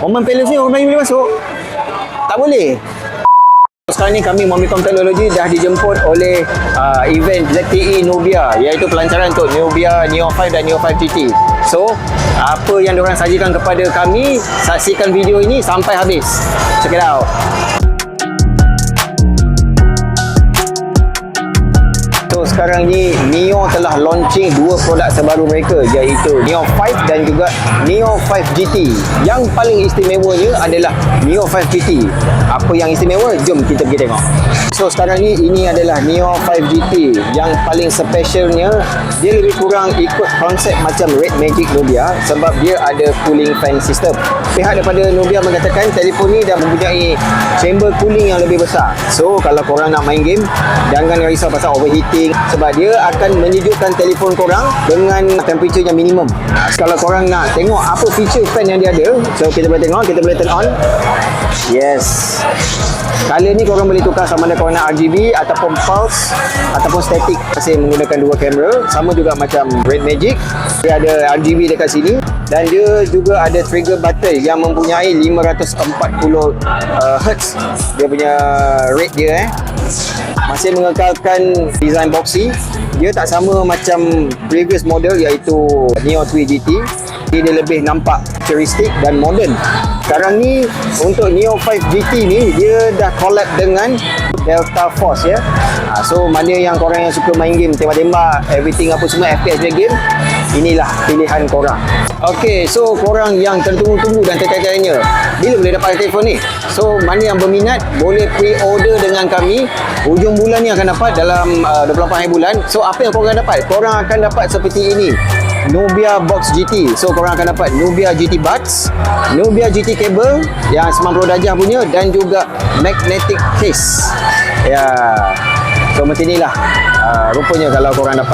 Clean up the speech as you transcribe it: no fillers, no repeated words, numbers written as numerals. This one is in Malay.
Oman Palace ni orang Melayu boleh masuk? Tak boleh. Sekarang ni kami Momicom Teknologi dah dijemput oleh event ZTE Nubia, iaitu pelancaran untuk Nubia Neo 5 dan Neo 5 GT. So, apa yang diorang sajikan kepada kami, saksikan video ini sampai habis. Check it out. So, sekarang ni Neo telah launching dua produk terbaru mereka, iaitu Neo 5 dan juga Neo 5 GT. Yang paling istimewanya adalah Neo 5 GT. Apa yang istimewa? Jom kita pergi tengok. So, sekarang ni ini adalah Neo 5 GT. Yang paling specialnya, dia lebih kurang ikut konsep macam Red Magic Nubia sebab dia ada cooling fan system. Pihak daripada Nubia mengatakan telefon ni dah mempunyai chamber cooling yang lebih besar. So, kalau korang nak main game, jangan risau pasal overheating sebab dia akan menyejukkan telefon korang dengan temperature yang minimum. Kalau korang nak tengok apa feature fan yang dia ada, so kita boleh tengok, kita boleh turn on. Yes. Color ni korang boleh tukar sama ada korang nak RGB ataupun pulse ataupun static. Masih menggunakan dua kamera, sama juga macam Red Magic. Dia ada RGB dekat sini dan dia juga ada trigger button yang mempunyai 540 Hz. Dia punya rate dia masih mengekalkan design boxy. Dia tak sama macam previous model iaitu Neo 3 GT. Dia lebih nampak futuristik dan modern. Sekarang ni untuk Neo 5 GT ni dia dah collab dengan Delta Force ya. So mana yang korang yang suka main game tembak-tembak everything apa semua FPS punya game, inilah pilihan korang. Okay, so korang yang tertunggu-tunggu dan tertanya-tanya bila boleh dapat telefon ni? So mana yang berminat boleh pre-order dengan kami. Hujung bulan ni akan dapat dalam 24 hari bulan. So apa yang korang dapat? Korang akan dapat seperti ini, Nubia Box GT. So korang akan dapat Nubia GT Buds, Nubia GT Cable yang 90 darjah punya dan juga magnetic case. Ya. So macam inilah rupanya kalau korang dapat.